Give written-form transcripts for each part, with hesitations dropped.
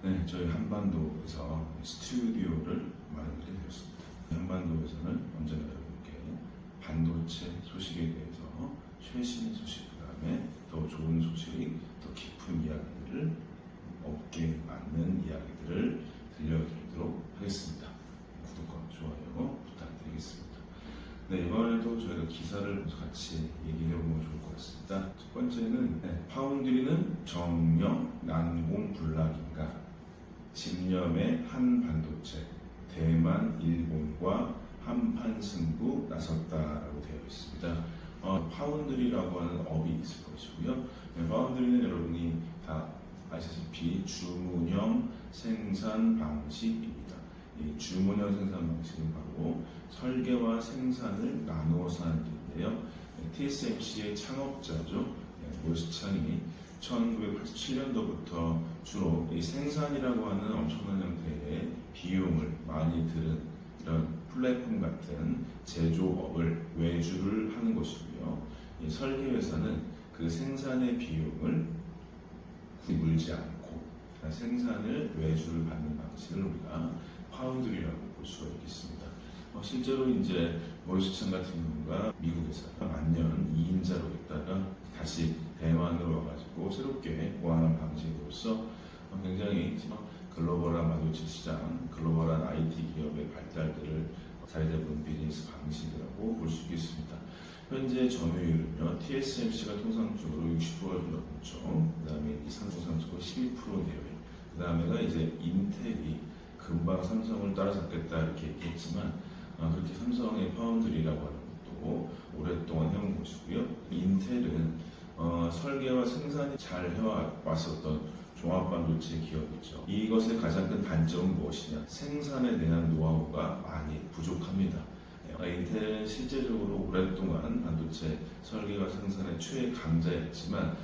네, 저희 한반도에서 스튜디오를 마련해 드렸습니다. 한반도에서는 언제나 여러분께 반도체 소식에 대해서 최신 소식, 그 다음에 더 좋은 소식, 더 깊은 이야기들을, 업계에 맞는 이야기들을 들려드리도록 하겠습니다. 구독과 좋아요 부탁드리겠습니다. 네, 이번에도 저희가 기사를 같이 얘기해보면 좋을 것 같습니다. 첫 번째는 파운드리는 정령 난공 불락인가? 집념의 한 반도체, 대만, 일본과 한판 승부 나섰다라고 되어 있습니다. 파운드리라고 하는 업이 있을 것이고요. 파운드리는 여러분이 다 아시다시피 주문형 생산 방식입니다. 이 주문형 생산 방식은 바로 설계와 생산을 나누어서 하는 일인데요. TSMC의 창업자죠. 모스창이 1987년도부터 주로 이 생산이라고 하는 엄청난 형태의 비용을 많이 들은 이런 플랫폼 같은 제조업을 외주를 하는 것이고요. 이 설계회사는 그 생산의 비용을 물지 않고 생산을 외주를 받는 방식을 우리가 파운드리라고 볼 수가 있겠습니다. 실제로 이제 모리스창 같은 경우가 미국에서 만년 2인자로 있다가 다시 대만으로 와가지고 새롭게 보완한 방식으로서 굉장히 글로벌한 반도체 시장, 글로벌한 IT 기업의 발달들을 자리잡은 비즈니스 방식이라고 볼 수 있겠습니다. 현재 점유율은요, TSMC가 통상적으로 60%가 좀 넘죠. 그 다음에 이상통상적으로 12%네요. 그 다음에가 이제 인텔이 금방 삼성을 따라잡겠다 이렇게 얘기했지만 그렇게 삼성의 파운드리라고 하는 것도 오랫동안 해온 것이고요. 인텔은 설계와 생산이 잘 해왔었던 종합반도체 기업이죠. 이것의 가장 큰 단점은 무엇이냐? 생산에 대한 노하우가 많이 부족합니다. 인텔은 실제적으로 오랫동안 반도체 설계와 생산의 최강자였지만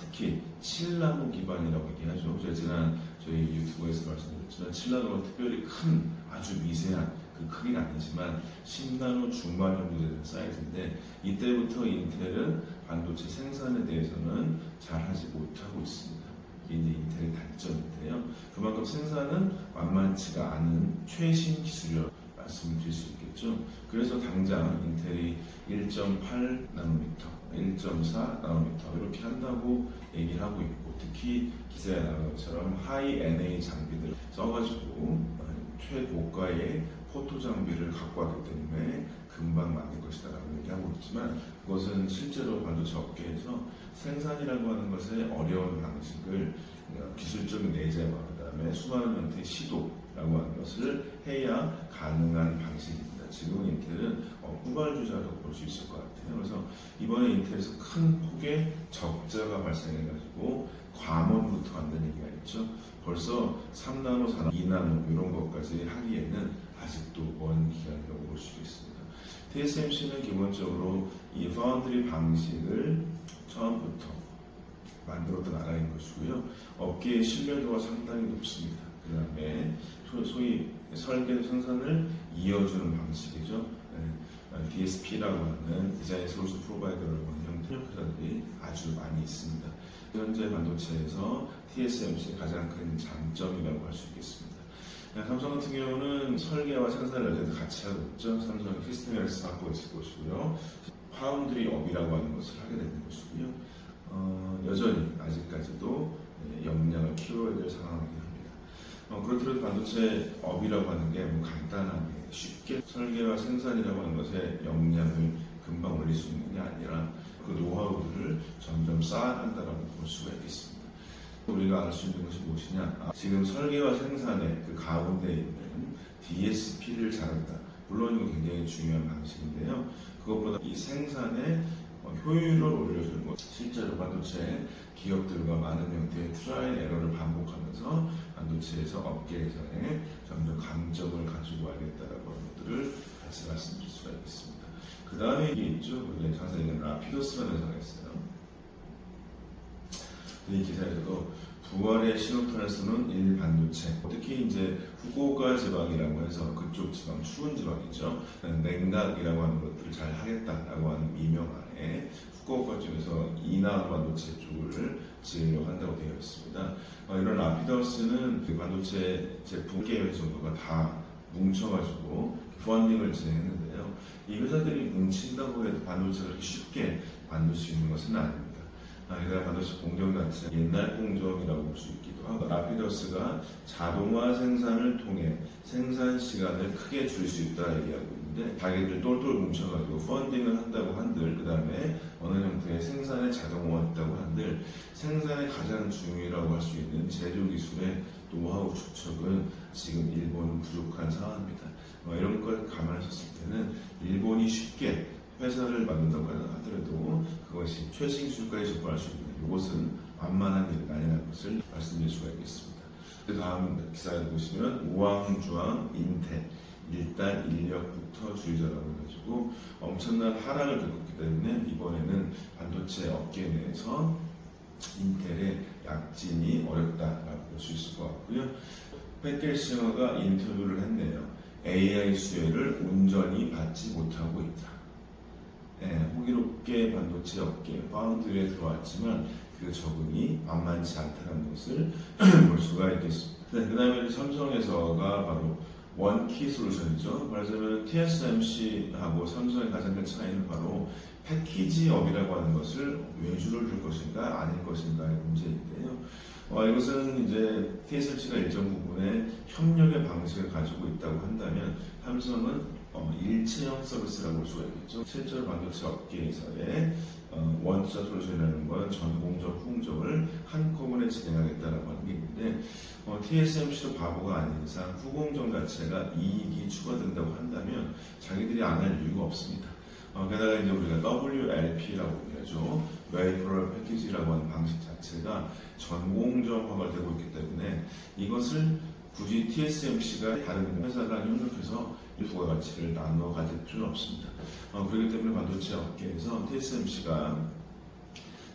특히 7나노 기반이라고 얘기하죠. 제가 지난 저희 유튜브에서 말씀드렸지만 7나노는 특별히 큰 아주 미세한 그 크기는 아니지만 10나노 중반 정도 되는 사이즈인데 이때부터 인텔은 반도체 생산에 대해서는 잘하지 못하고 있습니다. 이게 이제 인텔의 단점인데요. 그만큼 생산은 만만치가 않은 최신 기술이라고 말씀드릴 수 있겠죠. 그래서 당장 인텔이 1.8나노미터, 1.4나노미터 이렇게 한다고 얘기를 하고 있고, 특히 기사에 나온 것처럼 하이 NA 장비들 써가지고 최고가의 포토 장비를 갖고 왔기 때문에 금방 만들 것이다 라고 얘기하고 있지만, 그것은 실제로 반도체 업계에서 생산이라고 하는 것의 어려운 방식을 기술적인 내재와 그 다음에 수많은 형태의 시도라고 하는 것을 해야 가능한 방식입니다. 지금 인텔은 후발주자라고 볼 수 있을 것 같아요. 그래서 이번에 인텔에서 큰 폭의 적자가 발생해가지고 과몰부터 한다는 얘기가 있죠. 벌써 3나노, 4나노, 2나노 이런 것까지 하기에는 아직도 먼 기간이라고 볼 수 있습니다. TSMC는 기본적으로 이 파운드리 방식을 처음부터 만들었던 나라인 것이고요. 업계의 신뢰도가 상당히 높습니다. 그 다음에 소위 설계 생산을 이어주는 방식이죠. DSP라고 하는 디자인 솔루션 프로바이더라고 하는 형태의 회사들이 아주 많이 있습니다. 현재 반도체에서 TSMC의 가장 큰 장점이라고 할 수 있겠습니다. 삼성 같은 경우는 설계와 생산을 여전히 같이 하고 있죠. 삼성이 시스템에서 갖고 있을 것이고요. 파운드리 업이라고 하는 것을 하게 되는 것이고요. 여전히 아직까지도 역량을 키워야 될 상황이긴 합니다. 그렇더라도 반도체 업이라고 하는 게 간단하게 쉽게 설계와 생산이라고 하는 것에 역량을 금방 올릴 수 있는 게 아니라 그 노하우들을 점점 쌓아간다라고 볼 수가 있겠습니다. 우리가 알 수 있는 것이 무엇이냐? 지금 설계와 생산의 그 가운데 있는 DSP를 잘한다. 물론 이거 굉장히 중요한 방식인데요. 그것보다 이 생산의 효율을 올려주는 것. 실제로 반도체 기업들과 많은 형태의 트라이 에러를 반복하면서 반도체에서 업계에서의 점점 강점을 가지고 와야겠다라고 하는 것들을 같이 말씀드릴 수가 있겠습니다. 그 다음에 이게 있죠. 장사에는 라피도스라는 회사가 있어요. 이 기사에서도 부활의 신호탄을 쏘는 일반도체, 특히 이제 후쿠오카 지방이라고 해서 그쪽 지방, 추운 지방이죠. 냉각이라고 하는 것들을 잘 하겠다라고 하는 미명 아래 후쿠오카 쪽에서 이나 반도체 쪽을 지으려고 한다고 되어 있습니다. 이런 라피더스는 그 반도체 제품 9개 정도가 다 뭉쳐가지고 펀딩을 진행했는데요. 이 회사들이 뭉친다고 해도 반도체를 그렇게 쉽게 만들 수 있는 것은 아닙니다. 게다가 반도체 공정 자체가 옛날 공정이라고 볼 수 있기도 하고, 라피더스가 자동화 생산을 통해 생산 시간을 크게 줄 수 있다 얘기하고 있는데, 자기들 똘똘 뭉쳐가지고 펀딩을 한다고 한들, 그 다음에 어느 정도의 생산에 자동화했다고 한들, 생산의 가장 중요하다고 할 수 있는 제조 기술의 노하우 축적은 지금 일본은 부족한 상황입니다. 이런 걸 감안하셨을 때는 일본이 쉽게 회사를 만든다고 하더라도 그것이 최신 기술까지 접근할 수 있는 이것은 만만한 일은 아니라는 것을 말씀드릴 수가 있겠습니다. 그 다음 기사를 보시면 우왕좌왕 인텔 일단 인력부터 줄이자라고 해가지고 엄청난 하락을 겪었기 때문에 이번에는 반도체 업계 내에서 인텔의 약진이 어렵다라고 볼 수 있을 것 같고요. 팩겔싱어가 인터뷰를 했네요. AI 수혜를 온전히 받지 못하고 있다. 호기롭게 반도체 업계 파운드에 들어왔지만 그 적응이 만만치 않다는 것을 볼 수가 있겠습니다. 그 다음에 삼성에서가 바로 원키 솔루션이죠. 말하자면 TSMC하고 삼성의 가장 큰 차이는 바로 패키지업이라고 하는 것을 외주를 줄 것인가 아닐 것인가의 문제인데요. 이것은 이제 TSMC가 일정 부분의 협력의 방식을 가지고 있다고 한다면 삼성은 일체형 서비스라고 볼 수가 있겠죠. 실제로 반도체 업계에서의 원투자 솔루션이라는 건 전공정, 후공정을 한꺼번에 진행하겠다라고 하는 게 있는데, TSMC도 바보가 아닌 이상 후공정 자체가 이익이 추가된다고 한다면 자기들이 안 할 이유가 없습니다. 게다가 이제 우리가 WLP라고 얘기하죠. Wafer Package라고 하는 방식 자체가 전공정화가 되고 있기 때문에 이것을 굳이 TSMC가 다른 회사랑 협력해서 이 부가가치를 나누어 가질 필요는 없습니다. 그렇기 때문에 반도체 업계에서 TSMC가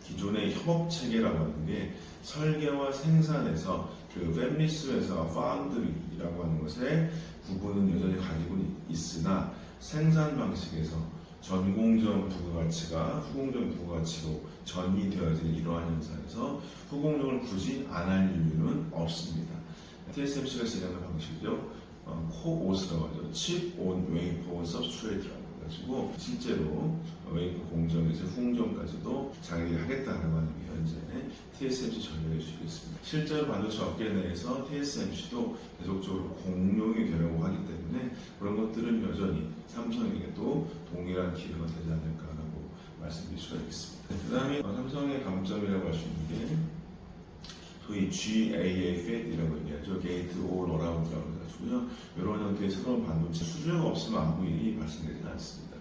기존의 협업체계라고 하는 게 설계와 생산에서 그 팹리스 회사와 파운드리라고 하는 것의 부분은 여전히 가지고 있으나 생산 방식에서 전공정 부가가치가 후공정 부가가치로 전이되어진 이러한 현상에서 후공정을 굳이 안 할 이유는 없습니다. TSMC가 진행하는 방식이죠. 코오스라고 하죠. 칩 온 웨이퍼 서브스트레이트라고 해가지고 실제로 웨이퍼 공정에서 후공정까지도 자기들이 하겠다라고 하는 게 현재 TSMC 전략일 수 있겠습니다. 실제로 반도체 업계 내에서 TSMC도 계속적으로 공룡이 되려고 하기 때문에 그런 것들은 여전히 삼성에게도 동일한 기회가 되지 않을까라고 말씀드릴 수가 있겠습니다. 그 다음에 삼성의 강점이라고 할 수 있는 게 소위 GAA-FET이라고 얘기하죠. Gate All Around라고 해가지고요. 이런 형태의 새로운 반도체 수주가 없으면 아무 일이 발생되지 않습니다.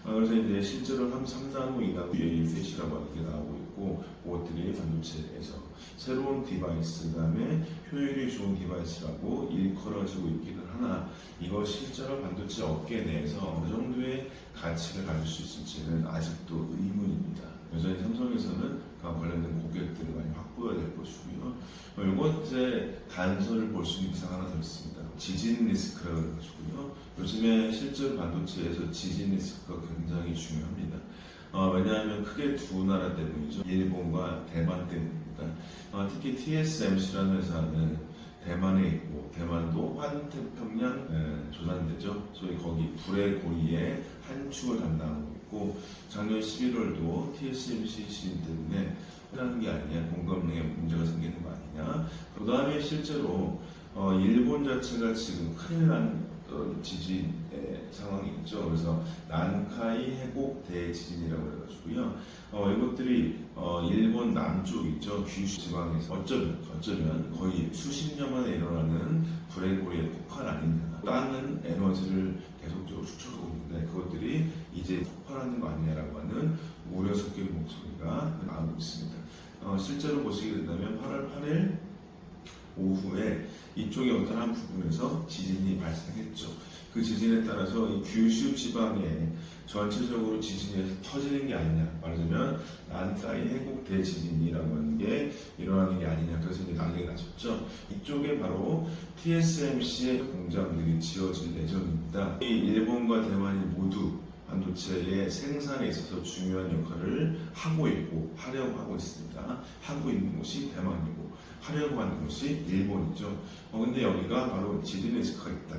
그래서 이제 실제로 3나노, 2나노 GAA-FET이라고 하는 게 나오고 있고, 그것들이 반도체에서 새로운 디바이스, 그 다음에 효율이 좋은 디바이스라고 일컬어지고 있기는 하나, 이거 실제로 반도체 업계 내에서 어느 정도의 가치를 가질 수 있을지는 아직도 의문입니다. 여전히 삼성에서는 관련된 고객들을 많이 확보해야 될 것이고요. 이것에 단서를 볼 수 있는 기사가 하나 더 있습니다. 지진 리스크라고 해가지고요. 요즘에 실제로 반도체에서 지진 리스크가 굉장히 중요합니다. 왜냐하면 크게 두 나라 때문이죠. 일본과 대만 때문입니다. 특히 TSMC라는 회사는 대만에 있고, 대만도 환태평양 조산대죠. 소위 거기 불의 고리의 한 축을 담당하고 있고, 작년 11월도 TSMC 시즌 때문에 하는 게 아니냐, 공급량에 문제가 생기는 거 아니냐. 그 다음에 실제로 일본 자체가 지금 큰일 난 지진의 상황이 있죠. 그래서 난카이 해곡 대지진이라고 해가지고요. 이것들이 일본 남쪽 있죠. 규슈 지방에서 어쩌면 거의 수십 년 만에 일어나는 불의 고리의 폭발 아닌가. 땅은 에너지를 계속적으로 축적하고 있는데 그것들이 이제 폭발하는 거 아니냐라고 하는 우려 섞인 목소리가 나오고 있습니다. 실제로 보시게 된다면 8월 8일 오후에 이쪽의 어떤 한 부분에서 지진이 발생했죠. 그 지진에 따라서 이 규슈 지방에 전체적으로 지진이 터지는 게 아니냐, 말하자면 난카이 해곡 대지진이라고 하는 게 일어나는 게 아니냐, 그래서 이제 난리가 났었죠. 이쪽에 바로 TSMC의 공장들이 지어질 예정입니다. 이 일본과 대만이 모두 반도체의 생산에 있어서 중요한 역할을 하고 있고 하려고 하고 있습니다. 하고 있는 곳이 대만이고 하려고 하는 곳이 일본이죠. 근데 여기가 바로 지진 리스크가 있다.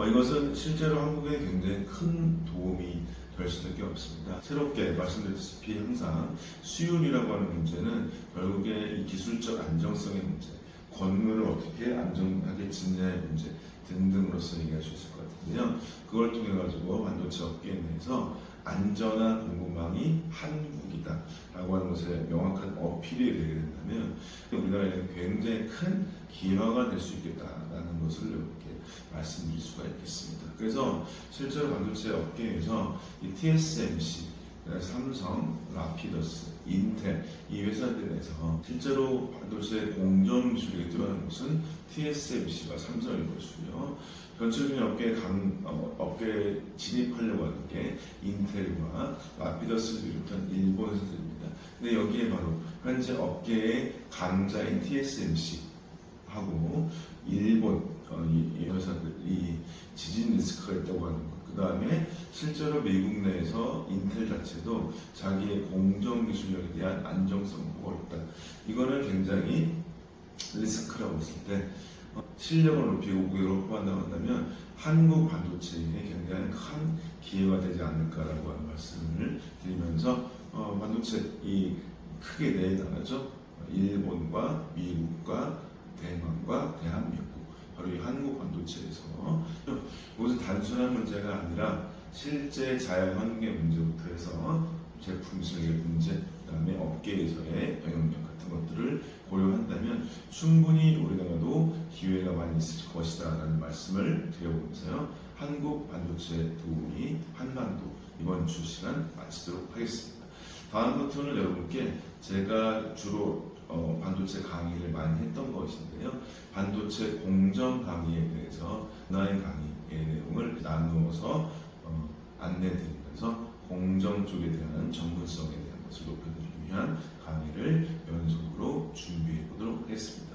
이것은 실제로 한국에 굉장히 큰 도움이 될 수밖에 없습니다. 새롭게 말씀드렸다시피 항상 수율이라고 하는 문제는 결국에 이 기술적 안정성의 문제, 권문을 어떻게 안정하게 짓냐의 문제 등등으로서 얘기할 수 있을 것 같은데요. 그걸 통해 가지고 반도체 업계에 대해서 안전한 공급망이 한국이다 라고 하는 것에 명확한 어필이 되게 된다면 우리나라에는 굉장히 큰 기여가 될 수 있겠다라는 것을 이렇게 말씀드릴 수가 있겠습니다. 그래서 실제로 반도체 업계에서 이 TSMC, 삼성, 라피더스, 인텔 이 회사들에서 실제로 반도체 공정 기술에 들어가는 곳은 TSMC와 삼성일 것이고요. 전체적인 업계에 진입하려고 하는 게 인텔과 라피더스를 비롯한 일본 회사들입니다. 근데 여기에 바로 현재 업계의 강자인 TSMC하고 일본 이 회사들이 지진 리스크가 있다고 하는 것. 그 다음에 실제로 미국 내에서 인텔 자체도 자기의 공정 기술력에 대한 안정성을 보고 있다. 이거는 굉장히 리스크라고 했을 때 실력을 높이고 고객을 확보한다면 한국 반도체에 굉장히 큰 기회가 되지 않을까라고 하는 말씀을 드리면서 반도체 이 크게 네 나라죠. 일본과 미국과 대만과 대한민국. 바로 이 한국 반도체에서 이것은 단순한 문제가 아니라 실제 자연 환경의 문제부터 해서 제품 실력의 문제, 그 다음에 업계에서의 영향력 같은 것들을 고려한다면 충분히 우리나라도 기회가 많이 있을 것이다 라는 말씀을 드려보면서요. 한국 반도체 도우미 한반도 이번 주 시간 마치도록 하겠습니다. 다음부터는 여러분께 제가 주로 반도체 강의를 많이 했던 것인데요. 반도체 공정 강의에 대해서 온라인 강의의 내용을 나누어서 안내드리면서 공정 쪽에 대한 전문성에 대한 것을 높여드리기 위한 강의를 연속으로 준비해 보도록 하겠습니다.